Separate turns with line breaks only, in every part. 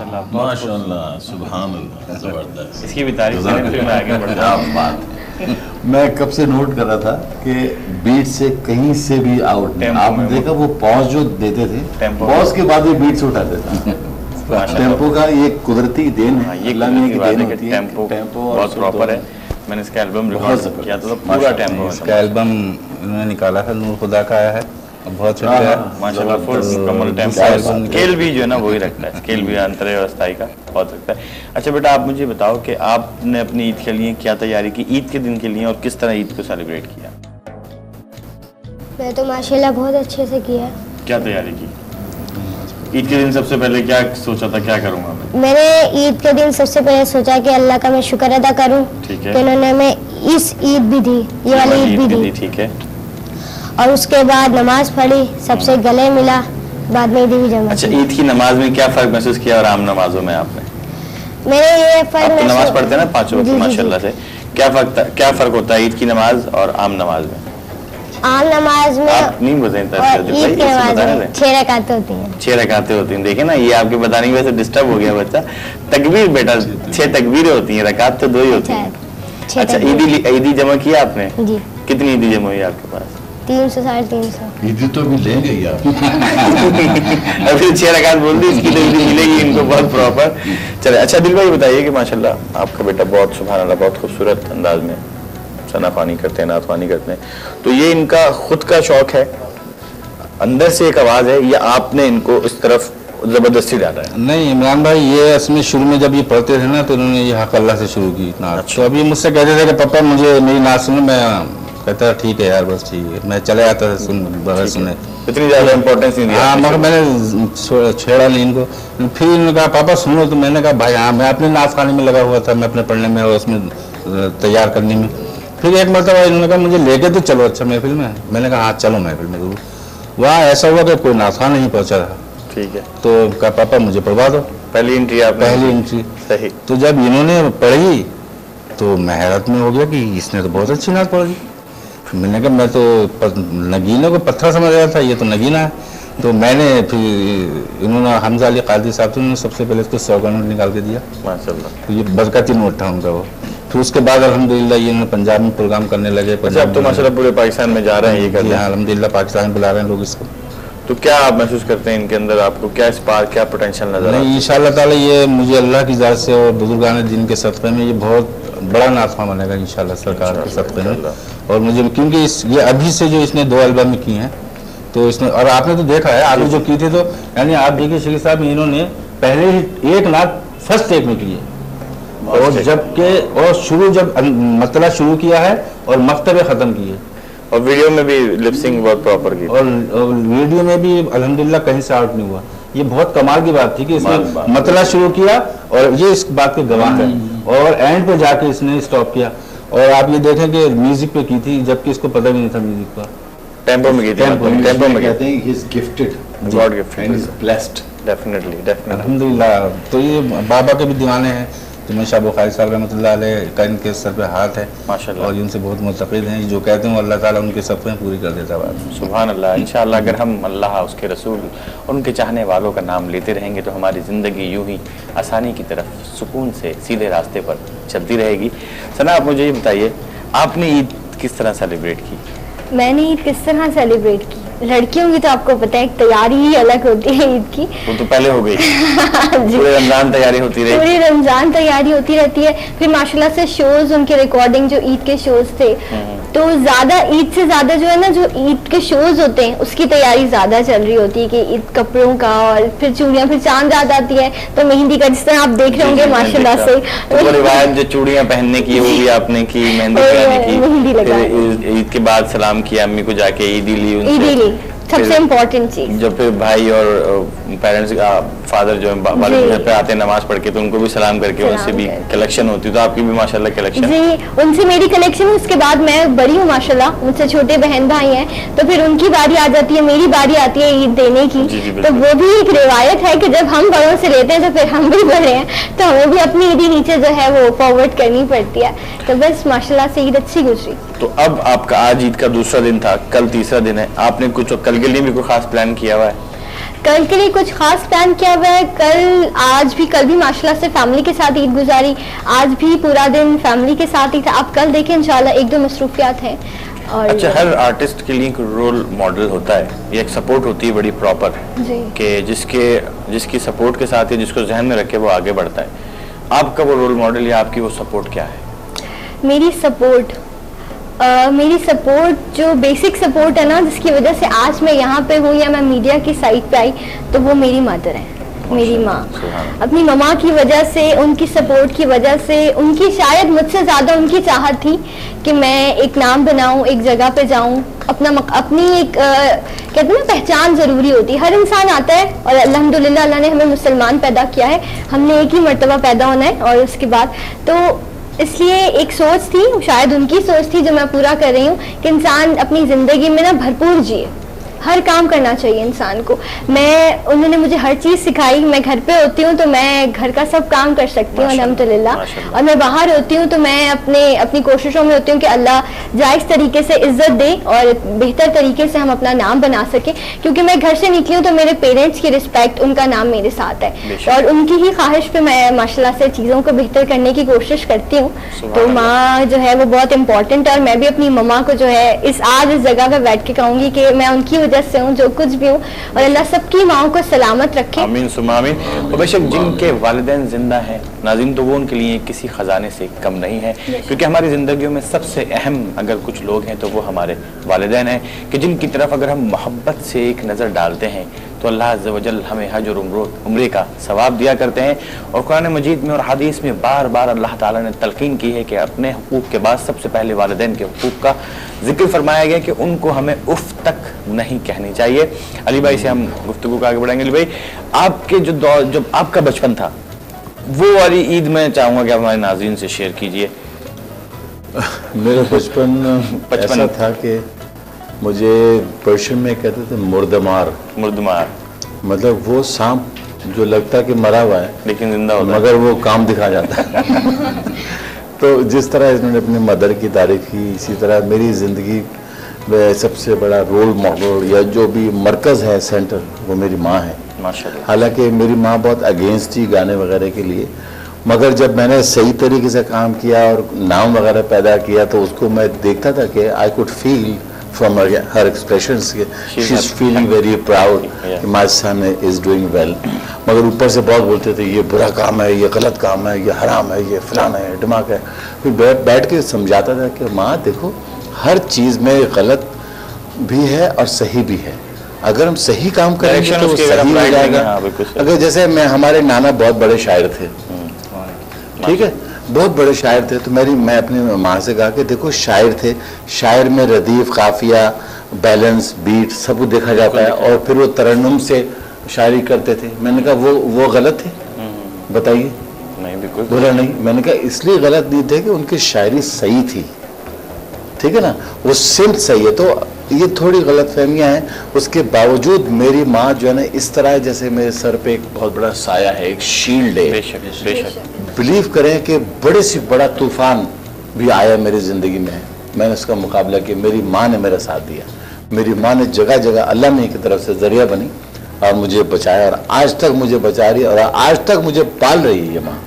माशाल्लाह
माशाल्लाह, सुभान अल्लाह, जबरदस्त।
इसकी भी तारीफ करें फिर मैं आगे बढ़
क्या बात है। मैं कब से नोट कर रहा था कि बीट से कहीं से भी आउट नहीं।
टेम्पो
आपने
में
देखा वो पॉज जो देते थे,
टेम्पो
पॉज के बाद ये बीट से उठा देता। टेम्पो का ये कुदरती देन है,
ये
अल्लाह ने की देन
है
होती
कि
है।
टेम्पो
और
बहुत
उसको
प्रॉपर
तो
है। मैंने इसका एल्बम
बहुत
रिकॉर्ड
जबरदस्त।
किया था तो पूरा
माशाल्लाह।
टेम्पो है।
इसका एल्बम इन्होंने निकाला है, नूर खुदा का आया है, अब बहुत छुट गया है।
माशाल्लाह फुल मुकम्मल टेम्पो है। स्केल भी जो है ना वही रखता है, स्केल भी अंतरे और स्थाई का बहुत रखता है। अच्छा बेटा, आप मुझे बताओ कि आपने अपनी ईद के लिए क्या तैयारी की, ईद के दिन के लिए, और किस तरह ईद को सेलिब्रेट किया?
मैं तो माशाल्लाह बहुत अच्छे से किया।
क्या तैयारी की ईद के दिन? सबसे पहले क्या सोचा था, क्या करूंगा मैं?
मैंने ईद के दिन सबसे पहले सोचा कि अल्लाह का मैं शुक्र अदा करूं
ठीक है।
कि उन्होंने हमें इस ईद भी दी, ये वाली ईद भी दी।
ठीक है।
और उसके बाद नमाज पढ़ी, सबसे गले मिला, बाद में ईद भी जमा
अच्छा,
की।
ईद की नमाज में क्या फर्क महसूस किया और आम नमाजों में आपने?
मैंने ये
आप
फर्क
तो नमाज
महसूस-
पढ़ते हैं ना 5 वक्त
जी, जी, जी।
माशाल्लाह से, क्या फर्क होता है ईद की नमाज और आम नमाज में?
आम नमाज में
आप नहीं बताएं
और ईद की नमाज में 6 रकातें होती हैं।
6 रकातें होती हैं। देखे ना, ये आपके बताने की वजह से डिस्टर्ब हो गया बच्चा। तकबीर बेटा 6 तकबीरें होती हैं, रकात तो 2 ही होती हैं।
छह
अच्छा,
तकबीर।
ईदी जमा किया आपने?
जी,
कितनी ईदी जमा हुई आपके पास?
300 350।
ईदी तो भी लेंगे ही आप।
अभी 6 रकात बोल दी, इसकी तो ईदी मिलेगी इनको बहुत प्रॉपर। चले, अच्छा दिल भाई बताइए कि माशाल्लाह आपका बेटा बहुत सुभान अल्लाह बहुत खूबसूरत अंदाज में सनाफानी करते हैं, नातवानी करते हैं, तो ये इनका खुद का शौक है, अंदर से एक आवाज है, या आपने इनको इस तरफ जबरदस्ती डाला है?
नहीं इमरान भाई, ये इसमें शुरू में जब ये पढ़ते थे ना तो इन्होंने ये हक अल्लाह से शुरू की नात।
अच्छा।
तो अभी मुझसे कहते थे कि पापा मुझे मेरी नात सुनो, मैं कहता ठीक है यार बस ठीक है, मैं चले आता था बगैर सुने।
इतनी ज्यादा इंपॉर्टेंस नहीं दिया
हाँ,
आपने
मगर मैंने छेड़ा नहीं इनको। फिर इन्होंने कहा पापा सुनो, तो मैंने कहा भाई हाँ, मैं अपने नाच खाने में लगा हुआ था, मैं अपने पढ़ने में और उसमें तैयार करने में। फिर एक मरतबा इन्होंने कहा मुझे लेके तो चलो अच्छा महफिल में। मैंने कहा हाँ चलो महफिल में जरूर। वहाँ ऐसा हुआ कि कोई नाच खाना नहीं पहुँचा था,
ठीक है।
तो कहा पापा मुझे पढ़वा दो,
पहली एंट्री आपने?
पहली एंट्री।
सही।
तो जब इन्होंने पढ़ी तो मैं हैरत में हो गया कि इसने तो बहुत अच्छी नात पढ़ी। मैंने कहा मैं तो नगीने को पत्थर समझ रहा था, ये तो नगीना है। तो मैंने फिर इन्होंने हमजा अली कादी साहब थे, उन्होंने सबसे पहले इसको 100 का नोट निकाल के दिया,
माशाल्लाह।
तो ये बरकती नोट था उनका वो। फिर उसके बाद अल्हम्दुलिल्लाह ये इन्होंने पंजाब में प्रोग्राम करने लगे।
अच्छा, अब तो माशाल्लाह पूरे पाकिस्तान में जा रहे हैं ये
जी
करने।
हाँ, अल्हम्दुलिल्लाह पाकिस्तान में बुला रहे हैं लोग इसको।
तो क्या आप महसूस करते हैं इनके अंदर, आपको क्या स्पार्क, क्या पोटेंशियल नजर आता
नहीं
है?
इंशाअल्लाह ताला ये मुझे अल्लाह की ज़ात से और बुजुर्गान दिन के सदक़े में ये बहुत बड़ा नाज़मा बनेगा इंशाअल्लाह सरकार के सदक़े में। और मुझे क्योंकि ये अभी से जो इसने 2 एल्बम की हैं, तो इसने, और आपने तो देखा है आगे जो की थी, तो यानी आप देखिए शेख साहब इन्होंने पहले ही एक नात फर्स्ट टेक में की है, और जबकि और शुरू जब मतला शुरू किया है और मकतबे ख़त्म किए,
और वीडियो में भी लिपसिंग बहुत प्रॉपर की।
और वीडियो में भी अल्हम्दुलिल्लाह कहीं से आउट नहीं हुआ। ये बहुत कमाल की बात थी कि इसने
बात।
मतला शुरू किया और ये इस बात के गवाह है, और एंड पे जाके इसने स्टॉप किया। और आप ये देखें कि म्यूजिक पे की थी, जबकि इसको पता भी नहीं था म्यूजिक का।
टेम्पो में की थी, टेम्पो में
कहते हैं he is gifted,
God gift,
and he is blessed।
Definitely.
अल्हम्दुलिल्लाह। तो ये बाबा के भी दीवाने हैं, जुम्मन शाह बुखारी साहब रहमतुल्लाह अलैह का इनके सर पे हाथ है
माशाल्लाह।
और इनसे बहुत मुतक़िद हैं। जो कहते हैं वो अल्लाह ताला उनके सपने पूरी कर देता है बात।
सुभान अल्लाह। इंशाअल्लाह अगर हम अल्लाह, उसके रसूल और उनके चाहने वालों का नाम लेते रहेंगे तो हमारी ज़िंदगी यूं ही आसानी की तरफ सुकून से सीधे रास्ते पर चलती रहेगी। सना, आप मुझे ये बताइए, आपने ईद किस तरह सेलिब्रेट की?
मैंने ईद किस तरह सेलिब्रेट की? लड़कियों की तो आपको पता है एक तैयारी ही अलग होती है ईद की।
वो तो पहले हो गई,
जी।
पूरे रमजान तैयारी होती रही।
पूरी रमजान तैयारी होती रहती है। फिर माशाल्लाह से शोज, उनके रिकॉर्डिंग जो ईद के शोज थे, तो ज्यादा ईद से ज्यादा जो है ना, जो ईद के शोज होते हैं उसकी तैयारी ज्यादा चल रही होती है कि ईद कपड़ों का, और फिर चूड़ियां, फिर चांद याद आती है तो मेहंदी का, जिस तरह आप देख रहे होंगे माशाल्लाह से।
तो वो रिवायत जो चूड़ियां पहनने की है वो भी आपने की, मेहंदी
मेहंदी
लगाने
लगाई।
की, फिर ईद के बाद सलाम किया अम्मी को जाके, ईदी ली उनसे।
ईदी ली, सबसे इम्पोर्टेंट चीज।
जब फिर भाई और पेरेंट्स फादर जो है वालिद घर पे आते हैं नमाज पढ़ के, तो उनको भी सलाम करके
सलाम
उनसे भी
करके।
कलेक्शन होती है। तो आपकी भी माशाल्लाह कलेक्शन?
जी, उनसे मेरी कलेक्शन, उसके बाद मैं बड़ी हूँ माशाल्लाह, मुझसे छोटे बहन भाई हैं, तो फिर उनकी बारी आ जाती है, मेरी बारी आती है ईद देने की।
जी, जी,
तो
बिल्कुल।
वो भी एक रिवायत है कि जब हम बड़ों से लेते हैं तो फिर हम भी बड़े हैं, तो हमें भी अपनी ईदी नीचे जो है वो फॉरवर्ड करनी पड़ती है। तो बस माशाल्लाह से ईद अच्छी गुजरी।
तो अब आपका आज ईद का दूसरा दिन था, कल तीसरा दिन है, आपने कुछ कल के लिए भी कोई खास प्लान किया हुआ है?
कल के लिए कुछ खास प्लान किया हुआ है? कल भी माशाल्लाह से फैमिली के साथ ईद गुजारी, आज भी पूरा दिन फैमिली के साथ ही था। आप कल देखें इंशाल्लाह, एक दो मसरूफियात हैं। और
अच्छा, हर आर्टिस्ट के लिए एक रोल मॉडल होता है, ये एक सपोर्ट होती है बड़ी प्रॉपर, कि जिसकी सपोर्ट के साथ ही जिसको जहन में रखे वो आगे बढ़ता है। आपका वो रोल मॉडल या आपकी वो सपोर्ट क्या है?
मेरी सपोर्ट जो बेसिक सपोर्ट है ना, जिसकी वजह से आज मैं यहाँ पे हूँ या मैं मीडिया की साइट पे आई, तो वो मेरी मदर है, मेरी माँ। अपनी मम्मा की वजह से, उनकी सपोर्ट की वजह से, उनकी शायद मुझसे ज़्यादा उनकी चाहत थी कि मैं एक नाम बनाऊं, एक जगह पे जाऊं, अपनी एक कहते हैं ना पहचान ज़रूरी होती है। हर इंसान आता है और अल्हम्दुलिल्लाह अल्लाह ने हमें मुसलमान पैदा किया है, हमने एक ही मर्तबा पैदा होना है और उसके बाद तो इसलिए एक सोच थी, शायद उनकी सोच थी जो मैं पूरा कर रही हूँ, कि इंसान अपनी ज़िंदगी में ना भरपूर जिए, हर काम करना चाहिए इंसान को। उन्होंने मुझे हर चीज़ सिखाई। मैं घर पे होती हूँ तो मैं घर का सब काम कर सकती हूँ अल्हम्दुलिल्लाह, और मैं बाहर होती हूँ तो मैं अपनी कोशिशों में होती हूँ कि अल्लाह जायज़ तरीके से इज्जत दे और बेहतर तरीके से हम अपना नाम बना सकें, क्योंकि मैं घर से निकली हूँ तो मेरे पेरेंट्स की रिस्पेक्ट, उनका नाम मेरे साथ है और उनकी ही ख्वाहिश पे मैं माशाल्लाह से चीज़ों को बेहतर करने की कोशिश करती हूँ। तो माँ जो है वो बहुत इंपॉर्टेंट है, और मैं भी अपनी मम्मा को जो है आज इस जगह पर बैठ के कहूँगी कि मैं उनकी वजह से हूँ जो कुछ भी हूँ, और अल्लाह सबकी माओं को सलामत रखे।
आमीन सुम्मा आमीन। और बेशक जिनके वालिदैन जिंदा हैं नाज़रीन, तो वो उनके लिए किसी खजाने से कम नहीं है, क्योंकि हमारी ज़िंदगियों में सबसे अहम अगर कुछ लोग हैं तो वो हमारे वालिदैन हैं, कि जिनकी तरफ अगर हम मोहब्बत से एक नज़र डालते हैं तो अल्लाह अज़्ज़ व जल हमें हज और उम्रे का सवाब दिया करते हैं। और कुरान मजीद में और हदीस में बार बार अल्लाह ताला ने तलकीन की है कि अपने हुकूक के बाद सबसे पहले वालिदैन के हुकूक का जिक्र फरमाया गया कि उनको हमें उफ तक नहीं कहनी चाहिए। अली भाई से हम गुफ्तगू को आगे बढ़ाएंगे। अली भाई, आपके जो आपका बचपन था वो वाली ईद मैं चाहूँगा कि आप हमारे नाज़रीन से शेयर कीजिए।
मेरा बचपन ऐसा था कि मुझे पर्शियन में कहते थे मुर्दमार, मतलब वो सांप जो लगता कि मरा हुआ है
लेकिन जिंदा होता है,
मगर वो काम दिखा जाता है। तो जिस तरह इन्होंने अपनी मदर की तारीफ की, इसी तरह मेरी ज़िंदगी में सबसे बड़ा रोल मॉडल या जो भी मरकज़ है, सेंटर, वो मेरी माँ है
माशाल्लाह।
हालांकि मेरी माँ बहुत अगेंस्ट थी गाने वगैरह के लिए, मगर जब मैंने सही तरीके से काम किया और नाम वगैरह पैदा किया तो उसको मैं देखता था कि I could feel from her expressions, she's feeling very proud कि my son is doing well। मगर ऊपर से बहुत बोलते थे ये बुरा काम है, ये गलत काम है, ये हराम है, ये फलाना है, दिमाग है। फिर बैठ के समझाता था कि माँ देखो हर चीज़ में गलत भी है और सही भी है, अगर हम सही काम करेंगे तो वो सही हो जाएगा। अगर जैसे हमारे नाना बहुत बड़े शायर थे, ठीक है, बहुत बड़े शायर थे, तो मैं अपनी माँ से कहा कि देखो शायर थे, शायर में रदीफ, काफिया, बैलेंस, बीट सब कुछ देखा जाता है, और फिर वो तरन्नुम से शायरी करते थे। मैंने कहा वो गलत थे, बताइए।
नहीं, बिल्कुल
बोला नहीं। मैंने कहा इसलिए गलत नहीं थे कि उनकी शायरी सही थी, ठीक है ना, वो सिम्त सही है। तो ये थोड़ी गलत फहमियाँ हैं, उसके बावजूद मेरी माँ जो है ना इस तरह है जैसे मेरे सर पे एक बहुत बड़ा साया है, एक शील्ड है।
बेशक
बिलीव करें कि बड़े से बड़ा तूफान भी आया मेरी ज़िंदगी में, मैंने उसका मुकाबला किया, मेरी माँ ने मेरा साथ दिया। मेरी माँ ने जगह जगह अल्लाह ने की तरफ से ज़रिया बनी और मुझे बचाया, और आज तक मुझे बचा रही है और आज तक मुझे पाल रही है ये माँ।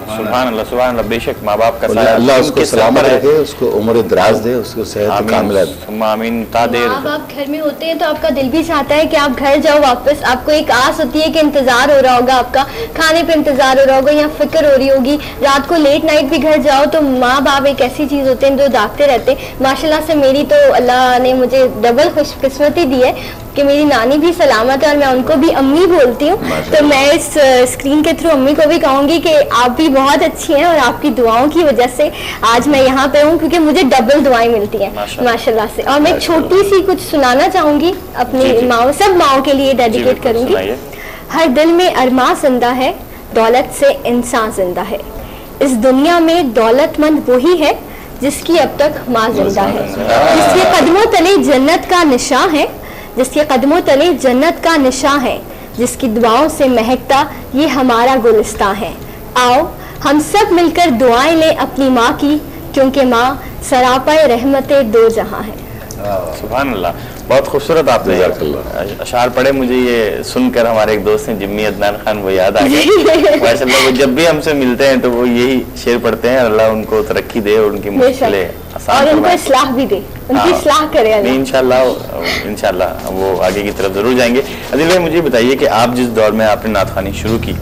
सुभान अल्लाह, सुभान अल्लाह। बेशक माँ बाप का साया
अल्लाह उसको सलामत रखे, उसको उम्र दराज दे, उसको सेहत कामिल।
आमीन। तादेर
माँ बाप घर में होते हैं तो आपका दिल भी चाहता है कि आप घर जाओ वापस, आपको एक आस होती है कि इंतजार हो रहा होगा, आपका खाने पे इंतजार हो रहा होगा या फिक्र हो रही होगी, रात को लेट नाइट भी घर जाओ तो माँ बाप एक ऐसी चीज़ होते हैं जो दागते रहते हैं। माशाल्लाह से मेरी तो अल्लाह ने मुझे डबल खुशकिस्मती दी है कि मेरी नानी भी सलामत है और मैं उनको भी अम्मी बोलती हूँ। तो मैं इस स्क्रीन के थ्रू अम्मी को भी कहूँगी कि आप भी बहुत अच्छी हैं और आपकी दुआओं की वजह से आज मैं यहाँ पे हूँ, क्योंकि मुझे डबल दुआएं मिलती हैं माशाल्लाह से। और मैं एक छोटी सी कुछ सुनाना चाहूँगी अपनी माओ, सब माओ के लिए डेडिकेट करूँगी। हर दिल में अरमा जिंदा है, दौलत से इंसान जिंदा है, इस दुनिया में दौलतमंद वही है जिसकी अब तक माँ जिंदा है, जिसके कदमों तले जन्नत का निशान है, जिसके कदमों तले जन्नत का निशान है, जिसकी दुआओं से महकता ये हमारा गुलिस्तां है। आओ हम सब मिलकर दुआएं लें अपनी माँ की, क्योंकि माँ सरापा रहमते दो जहां है।
सुभान अल्लाह। بہت خوبصورت آپ نے
جزاک
اشعار پڑھے. مجھے یہ سن کر ہمارے ایک دوست ہیں جمی عدنان خان, وہ یاد آ گئے. ماشاء اللہ وہ جب بھی ہم سے ملتے ہیں تو وہ یہی شعر پڑھتے ہیں, اللہ ان کو ترقی دے اور ان کی مشکلیں آسان
اور ان کو
فرمائے.
اصلاح بھی دے, ان کی اصلاح کرے اللہ.
انشاءاللہ وہ آگے کی طرف ضرور جائیں گے. عادل بھائی مجھے بتائیے کہ آپ جس دور میں آپ نے نعت خوانی شروع کی